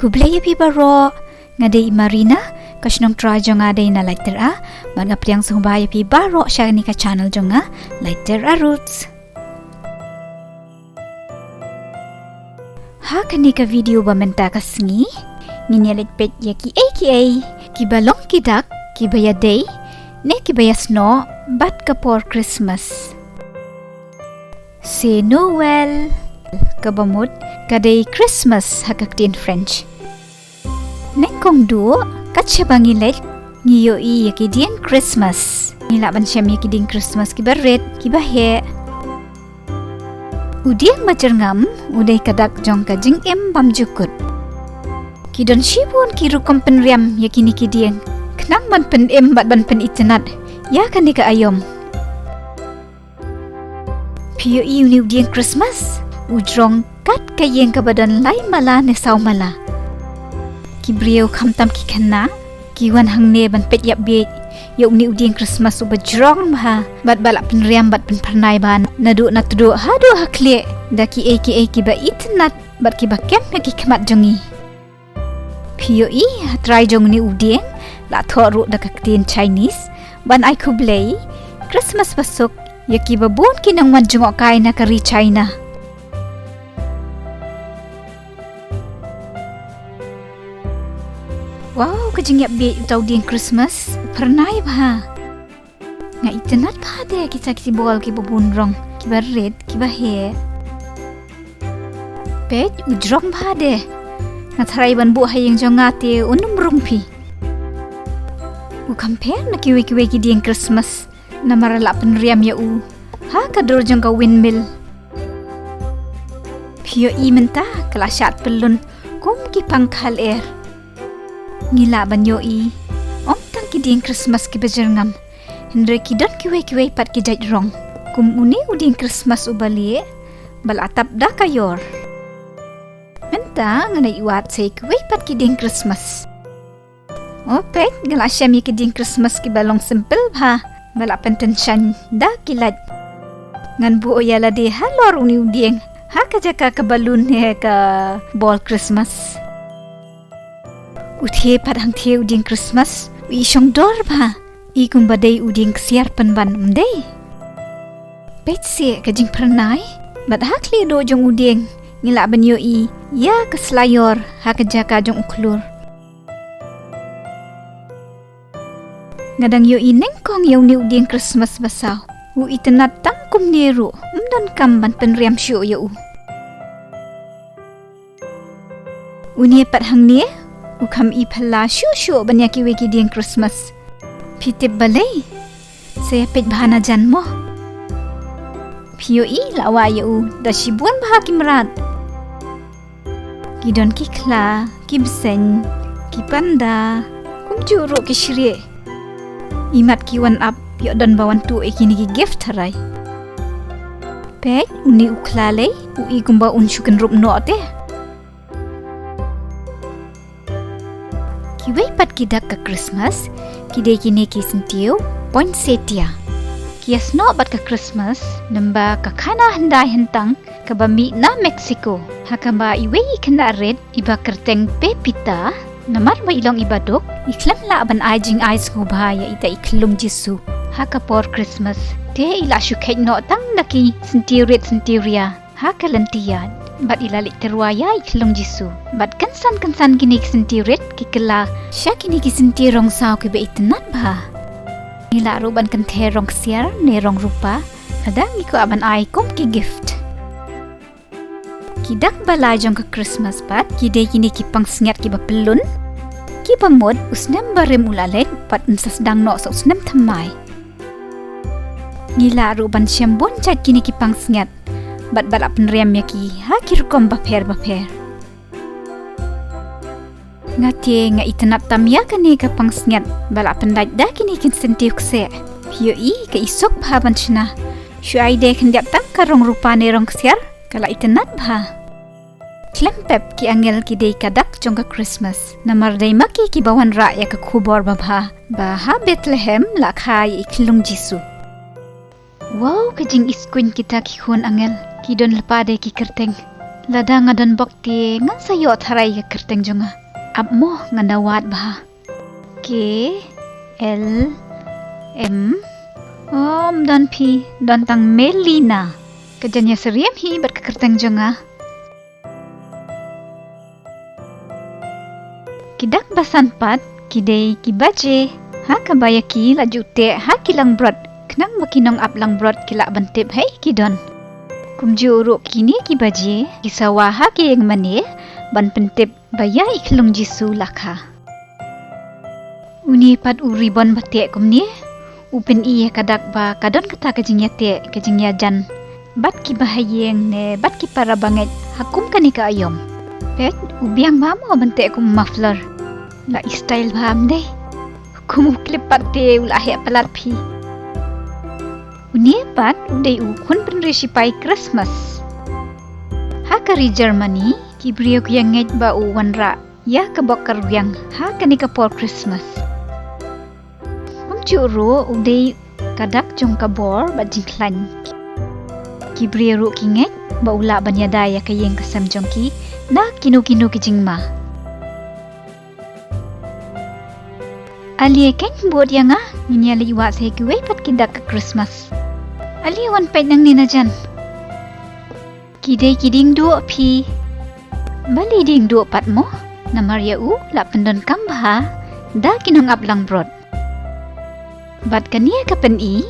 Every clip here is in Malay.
Kublaya pi baro ngadai Marina kasnong tra jonga dai na lighter a ban ngapriang sumbaya pi baro sya ni ka channel jonga lighter a roots. Ha kani ka video ba menta ka sngi nginyalit pet ya ki ki balong kidak ki baya day ne ki baya snoh bat ka por Krismas. Se Noel kabamut kadai Krismas hakak din French. Nengkong duo katsa bangilet ngiyo i yakidian Krismas. Nilaban siya yakidian Krismas kibaret kibahe. Udiang macerngam uday kadak jong kajing bamjukut. Kidon shibun kirukom penriam yakini kidian. Kenang ban pen bat ban pen itenat. Ya kan ka ayom. Piyo i uni udiang Krismas. Ujrong kat kayeng kabadan lai mala ne saw mala. Kibriyo kamtam kikana kiwan hangne ban pet yap be ya uni udiang Krismas uba jrong maha bat balak penriam bat penparnai ban nadu natudu hadu hakle daki ki ba itnat bat ki ba kem ki kemat jongi piyo i try jong ni udiang la thoru dakaktin Chinese ban ai kublei Krismas pasok ya ki ba bon kinang man jongok kai na kari China. Wow, kajing be utaw din Krismas. Pernay ba? Nga itenat ba de kita bol ki bubunrong, ki ba red, ki ba he. Pet ujrong ba de. Nga taray ban buhay yung jongate unum rumpi. U compare na kiwi ki din Krismas na marala penriam ya u. Ha kador jong ka windmill. Piyo i menta kalasyat pelun kum ki pangkal air. Ngila banyo i om tang kiding Krismas ki bajerngam hindre kidon kiwe pat ki jait rong kum uni uding Krismas ubali balatap da kayor menta ngana iwat say kiwe pat kiding Krismas opet ngala syami kiding Krismas ki balong simple ba balapan tensyan da kilat ngan buo yala de halor uni uding ha kajaka ka balun he ka ball Krismas Uthe padang the uding Krismas wi syong dor ba I kum badai uding siar penban mdei pet se kajing pernai bad hakli do jong uding ngila banyo I ya keslayor hakajaka jong uklur ngadang yo I nengkong yaw ni uding Krismas basaw u itenat tangkum niru mdon kam ban penriam syo yo unie pat hangne Ukam i pala syusyu banyak kiwi kiding Krismas. Pitip balay. Saya pet bahana jan mo. Piyo i lawa yau da shibuan baha kimrat. Kidon kikla, kibsen, kipanda, kumjuro kishrie. Imat kiwan up yodon bawan tu ikini ki gift haray. Pet uni uklalay ui kumba unshukan rup noote. Kiway pat kidak ka Krismas, kidai kini ki sentiu, point setia. Iasnoh bat ka Krismas, namba ka kana handai hentang, ka bami na Mexico. Hakamba iway ikanda red, iba kerteng pepita, namar ba ilong ibadok, iklam la aban ajing ais ngubaya ita iklum jisu. Haka por Krismas, te ila syukait no tang naki sentiurit sentiuria, haka lantiyad. Bat ilalik terwaya iklong jisu. Bat kansan kini kisentirit kikela. Siya kini kisentirong sao kiba itenat ba? Nila ruban kanterong siar nerong rupa. Kadang iko aban ay kum ki gift. Kidak balay jong ka Krismas pat. Kide kini kipang sengat kiba pelun. Kiba mod usnem barem ulalet pat unsas dang no sa usnem tamay. Nila ruban siyam bonchat kini kipang sengat. Bat balak penriam yaki hakirukom baper. Ngati nga itenat tamya kani kapang sengat balak pendait dah kini kin sentiuk se. Piyo I ka isok bahaban sina. Syuai de kendiap tang karong rupa nerong kesiar kala itenat bah. Klempep ki angel ki day kadak jong ka Krismas. Namar day maki ki bawan ra ya ka kubor babha. Baha Bethlehem lakhai iklung Jisu. Wow, kajing iskuin kita ki hun angel. Kidon lepade ki kerteng. Lada ngadan bakti ngan sayo tharai ke kerteng jonga. Abmo ngandawat bah. K L M dan pi dan tang Melina. Kejanya seriam hi bat ke kerteng jonga. Kidak basan pat kidei kibaje. Ha kabaya ki laju te ha kilang brot. Kenang makinong ap lang brot kilak bantip hai kidon. Kumju uruk kini kibaje kisawa ha ki yang mane ban pentip baya iklung jisu lakha. Uni pat uribon batek kumni. Upin iya kadak ba kadon kata kejingnya te kejingnya jan. Bat ki bahayeng ne bat ki para banget hakum kani ka ayom. Pet ubiang mamo bantek kum muffler. La style bam deh. Kum klip patte ulah he palat pi. Uni pat udai ukun penrisi pai Krismas. Hakari Germany kibriok yang ngej ba uwanra ya kebokar yang ha kani ka por Krismas. Juru udai kadak jong kabor ba jingklan. Kibri ru kinget ba ula banyada ya kayeng kesam jongki na kinu-kinu kijingma. Ali ken buat yang nyali wa se kuwe pat kidak ke Krismas. Ali wan peit nang ni najan. Kidai kiding du pi. Bali ding du pat mo namar ya u la pendon kambha da kinong ablang brod. Bat kania kapen i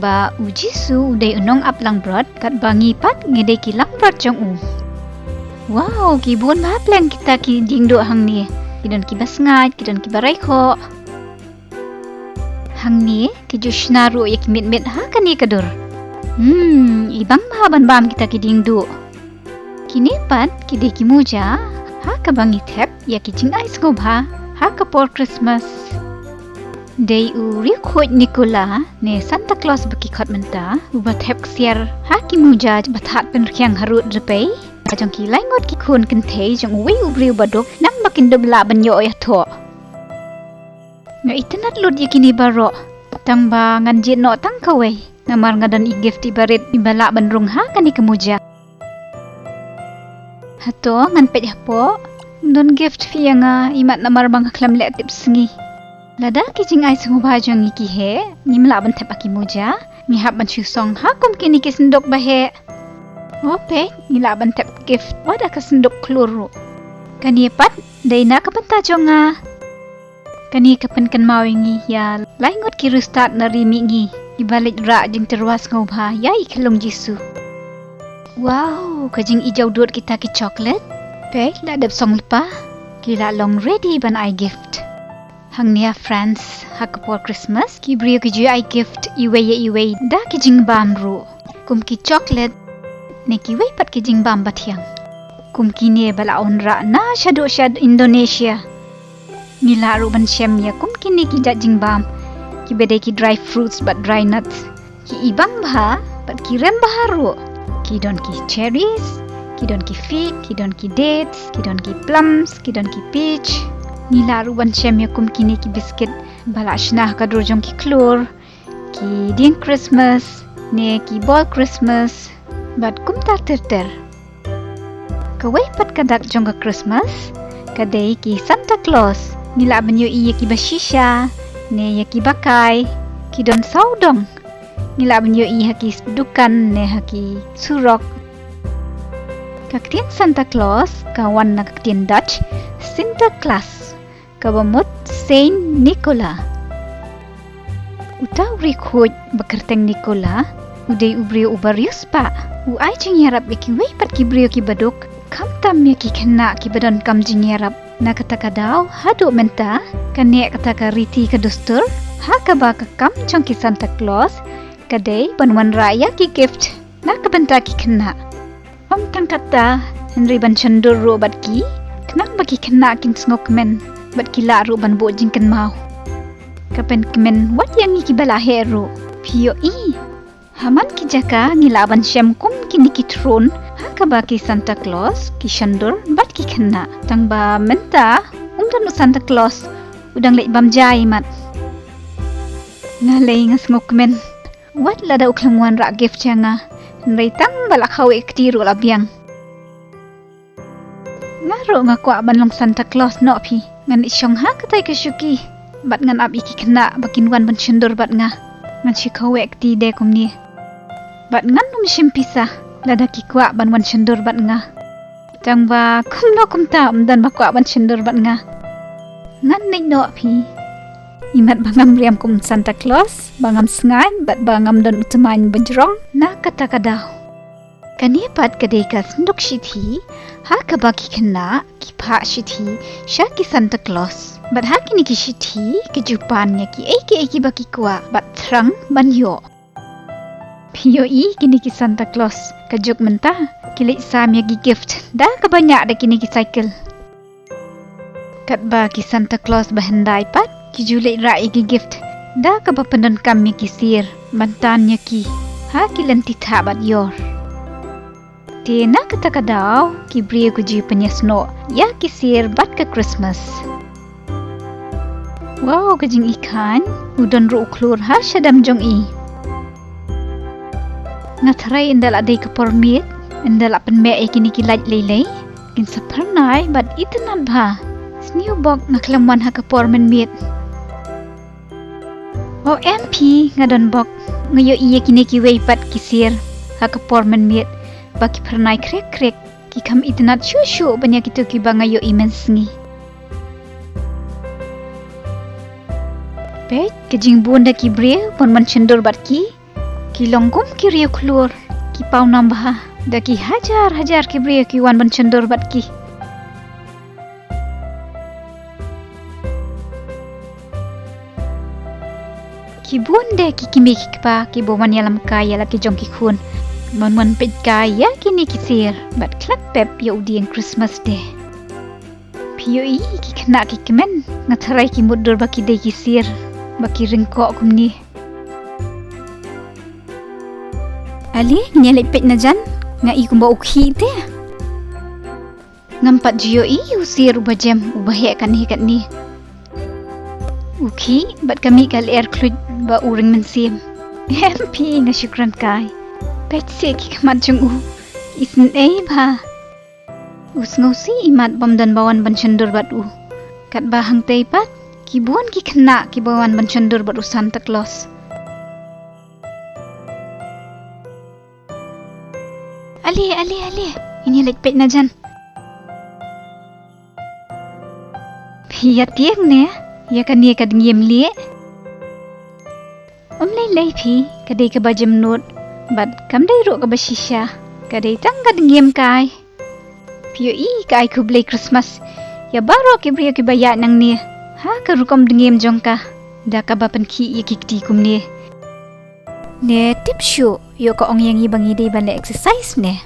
ba uji su udai unong aplang brod kat bangi pat ngedai kilang brod jong u. Wow, kibun ba plan kita ki dingdo hang ni. Kidon kibas ngat, kidon kibarai ko. Hang ni kijushna ru ya kimit-mit ha kani kadur. Ibang mahaban bam kita ki dingdo. Kini pat kidai kimuja ha kabangi tep ya kijing ais ngobha ha kapor Krismas. Day uri khoj Nikola ne Santa Claus baki khot menta ubat hep ksiar ha ki muja bathat pen khyang harut repei jong ki laingot ki khun kan thei jong wi ubri badok nang bakin dobla banyo ya tho nga itanat lod yakini baro tang ba ngan jit no tang kawe namar ngadan i gift ibarit ibala banrung ha kani kemuja hato ngan pet hapo don gift fianga imat namar bang khlam le tip sngi. Lada kijing ai sungu bajong iki he, nimla ban tep aki muja, mi hab ban song ha kum kini ki sendok bahe. Ope, nila ban tep gift, wada ka sendok kluru. Kani pat, daina ka penta jonga. Kani ka penkan mawingi ya, laingot ki rustat na rimi ngi, ibalik ra jing terwas ngobha ya iklong jisu. Wow, kajing ijau duot kita ki coklat. Pe, la dap song lepa, kila long ready ban ai gift. Hangne friends hakapor Krismas kibrio ki ai gift iwe da kijing bam ru kum ki chocolate ne ki wei pat kijing bam bathiang kum ki ne bala onra na shad Indonesia nila ru ban shem ya kum ki ne ki jing bam ki bede ki dry fruits but dry nuts ki ibang bha pat ki rem baharu ki don ki cherries ki don ki fig ki don ki dates ki don ki plums ki don ki peach nila ruban shem yakum kini ki biscuit bala shnah kadur jong ki klor ki ding Christmas ne ki ball Christmas bat kum tar ter kawai pat kadak jong ka Christmas kadai ki Santa Claus nila banyo iya ki bashisha ne ya ki bakai ki don saudong nila banyo iya ki dukan ne haki surok kaktin Santa Claus kawan na kaktin Dutch Sinterklaas kabamut Saint Nicola. Uta uri khoj bakarteng Nicola, udai ubrio ubarius pa. Uai jing yarap iki wei pat kibrio ki badok, kam tam ya ki kena ki badon kam jing yarap. Na kata kadau hadu menta, kane kata ka riti ka dustur, ha ka ba ka kam jong ki Santa Claus, kadai banwan raya ki gift, na ka benta ki kena. Om tang kata Henry ban chandur ro bat ki, kenang baki kena kin ngok men. Bat kila ru ban bo jingkan mau kapen kemen wat yang iki bala hero pio i haman ki jaka ngila ban shem kum kini ki tron ha ka ba ki Santa Claus ki shandur bat ki khanna tang ba menta dan Santa Claus udang leit bam jai mat ngalei ngas ngok men wat lada uklangwan ra gift changa nrei tang bala khawe ktiru labiang Ngaruh ngakwa ban long Santa Claus no pi. Ngan isyong ha katai kesyuki. Bat ngan ab iki kena bakin wan ban cendur bat nga. Ngan shikawek ti de kum ni. Bat ngan num shim pisah. Lada ki kwa ban wan cendur bat nga. Tang ba kum no kum ta dan bakwa ban cendur bat nga. Ngan nik no pi. Imat bangam riam kum Santa Claus. Bangam sngi bat bangam don utamain banjrong. Na kata kadau. Kani pat kadeka senduk shithi, ha kabaki kena ki pa shithi, sha ki Santa Claus. Bat ha kini ki shithi, kejupannya ki eki baki kuah, bat terang ban yo. Piyo kini ki Santa Claus, kejuk mentah, ki leit samya ki gift, dah kebanyak dah kini ki cycle. Kat ba ki Santa Claus bahendai pat, ki julek rai ki gift, dah kebapendan kami ki sir, bantannya ki, ha ki lenti bat yor. Tena kata kadau ki bria ku ji snoh ya kisir bat ke Krismas. Wow kajing ikan udon ru klur ha syadam jong i. Ngatrai indal adai ke pormit indal apen me kini ki lait lelei kin sapernai bat itenat ba. Sniu bok ngaklamwan ha ke pormen mit. Oh MP ngadon bok ngayo iya kini ki wei pat kisir ha ke pormen mit. Baki pernai krek ki kam itnat shushu banyak itu ki bangayo imen sngi. Peit kejing bunda ki bre pon man cendur bat ki longkum ki riu klur ki pau nambah da ki hajar ki bre ki wan ban cendur bat ki. Ki bunda ki kimi ki pa ki boman yalam kaya la ki jong ki khun. Man peit kaya kini kisir bat klak pep ya udian Krismas deh. Piyo ki kena ki kemen ngatarai ki mudur baki deh kisir baki ringkok kumni. Ali nyelek peit najan ngai kumba ukhi teh. Ngampat jiyo usir ubah jam ubah hek kan hikat ni. Ukhi bat kami kal air kluj ba uring mensim. MP ngasyukran kai. Peit si ki kamat jeng isen ba. Usngausi imat bam dan bawan ban cendur bat Kat bahang tei pat ki buan ki kena ki bawan ban cendur bat Santa Claus. Ali ini lek peit najan. Pia tiang ne ya kan ye kad ngiem lie. Lei pi kadai ke bajem nut. Bat kam dai ro ka basisya kadai tang kad ngiem kai. Piyo kai ku blai Krismas ya baro ki bria ki bayat nang ni. Ha ka rukom ngiem jong ka. Da ka bapan ki ki ti kum ni. Ne tip shu yo ka ong yang bangi dei ban exercise ne.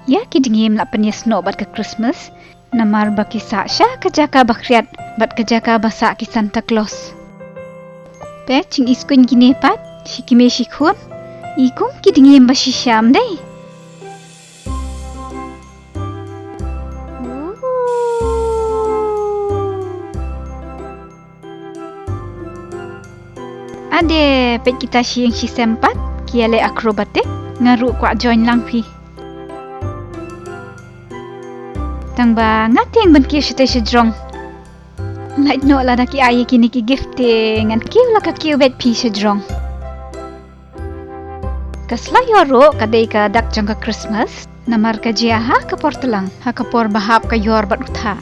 Ya ki ngiem la pen snoh bat ka Krismas. Namar baki sa sya ka jaka bakriat bat ka jaka basa ki Santa Claus. Pecing iskun kini pat shikime shikhun ikum ki dingiem basisham dei. Ade pet kita siang si sempat kiale akrobatik ngaru kwa join lang pi. Tang ba ngateng ban ki shite shidrong. Lait no la ki aye kini ki gifting and kiw la ka kiw bet pi shidrong. Kasla yoro kadai ka dak jong ka Krismas namar ka jia ha ka portelang ha ka por bahap ka yor bat utha.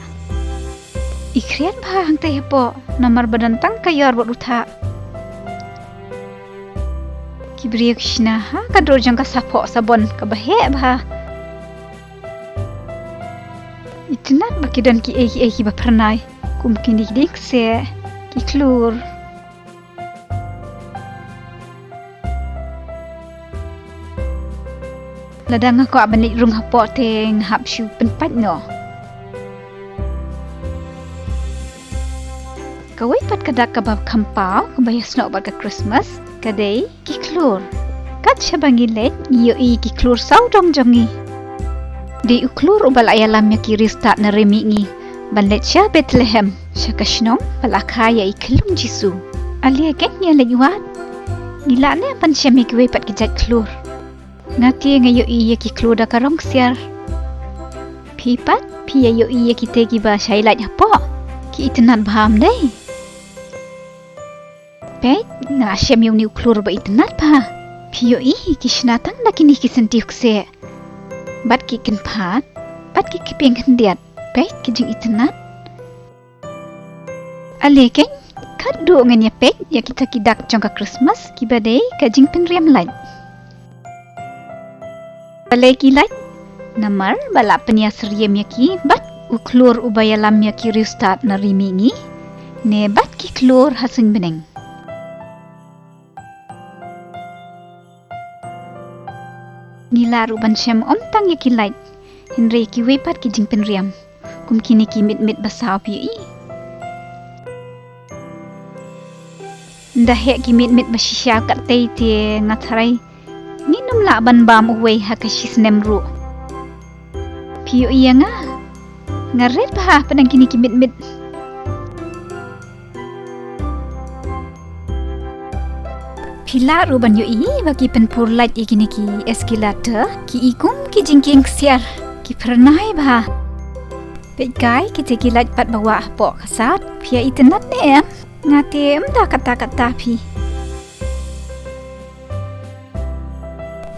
Ikrian ba hang te po namar badantang ka yor bat utha. Kibriya kishna ha ka dor jong ka sapo sabon ka bahe ba. Itnat bakidan ki eki ba pernai. Mungkin dik se ki klur. Ladang aku abanik rung hapok teng hap shu penpat no. Kawai pat kadak kabab kampau kabaya snoh bat ka Krismas kadai ki klur. Kat syabangi leit iyo ki klur sau dong jongi. Di uklur ubal ayalamnya ki ristat na remi ngi. Banlet siya Bethlehem, siya kasnong palakaya ikalung Jisu. Alia kenya lagwat. Nila na pan siya mikiwe pat kijat klur. Ngati ngayo iya ki klur da karong siyar. Pipat, pia yo iya kita kiba syailat apa? Ki itenat baham deh. Peit, ngasyam yung niu klur ba itenat pa. Pio ki shnatang na kini ki sentiuk se. Bat ki ken pat, bat ki kipeng kendiat. Peit ki jing itenat. Ale ken, kat do ngan ya peit ya kita kidak jongka Krismas kiba deh ka jing penriam lain. Balai ki lain. Namar bala penias riem yaki bat uklur ubayalam yaki riustat na rimingi ne bat ki klur hasing beneng. Ngilar uban syam omtang yaki lait henry ki wepat ki jing penriam kum kini ki mit basau pi. Ndah ki mit basisya kat tei te ngatharai nginum la ban bam uwe hakasis nemru. Pio iya ngaret bah padang kini kimit. Pila ruban yo bagi penpur light kini ki eskalator ki ikum ki jingking siar ki pernai bah. Pegai kita ki light pat bawa pok kasat pia itenat ne ngate dah kata-kata pi.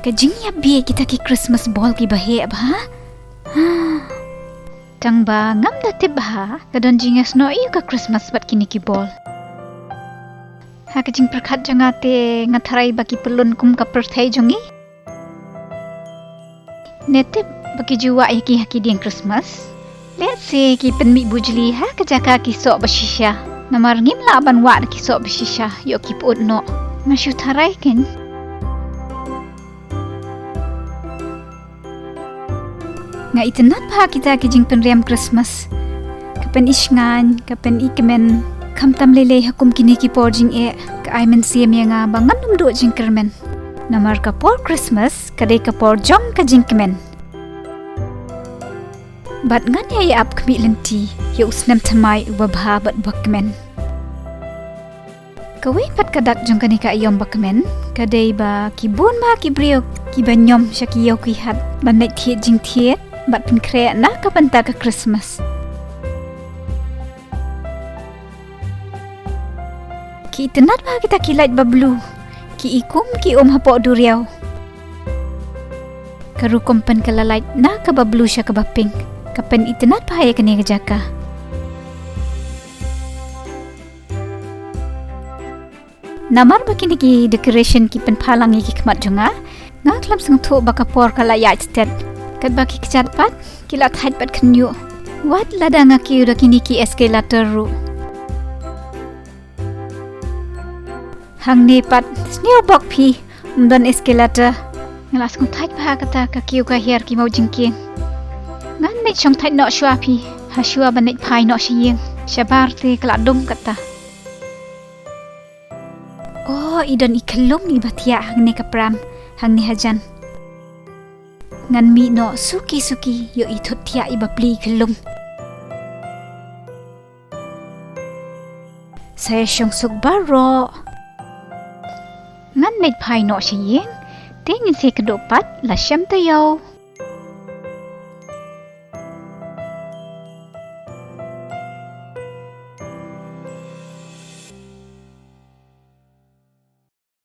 Kajing ya bi kita ki Christmas ball ki bahe bah. Tang ba ngam da tibha kadon jing iasnoh ka Krismas bat kini ki bol. Ha ka jing perkhat jangate ngatharai baki pelun kum ka perthai jongi. Nete baki juwa yaki haki ding Krismas. Let's say ki penmi bujli ha ka jaka ki sok basisha. Namar ngim la ban wa ki sok basisha yo ki put no. Masyu tharai ken. Nga itenat pa kita kijing penriam Krismas. Kapan isngan, kapan ikemen, kamtam lele hakum kini ki porjing ka aimen siam ya nga bangan numdo jing kermen. Namar ka por Krismas, kadai ka por jong ka jing kemen. Bat ngan ya ap kami lenti, ya usnam tamai ubabha bat bakmen. Kawe pat kadak jong kani ka ayom bakmen, kadai ba kibun ba kibriok, kibanyom syakiyo kihat, banai thiet jing thiet. Bat pen krea na kapanta ka Krismas. Ki itenat ba kita kilait bablu. Ki ikum ki hapok duriau. Karu kompen kalalait na ka bablu sya ka baping. Kapen itenat ba ya kani kejaka. Namar ba kini ki decoration ki pen palangi ki kemat jonga. Nga klam seng tu bakapor kalayat stet. Kat baki kecat pat, kilat haid pat kenyu. Wat lada ngaki udah kini ki eskalator ru. Hangne pat, sneo bok pi, umdan eskalator. Ngelas kong haid bah kata kaki uka hier ki mau jengking. Ngan nek chong haid nok shua pi, ha shua banek pai nok shiyeng. Syabar te kelak dum kata. Oh, idon ikelum ni batia hangne kapram, hangne hajan. Ngan mi no suki yo itut tia iba pli kelum. Saya syong suk baro. Ngan net pai no syeng, tengin se kedopat la syam tayo.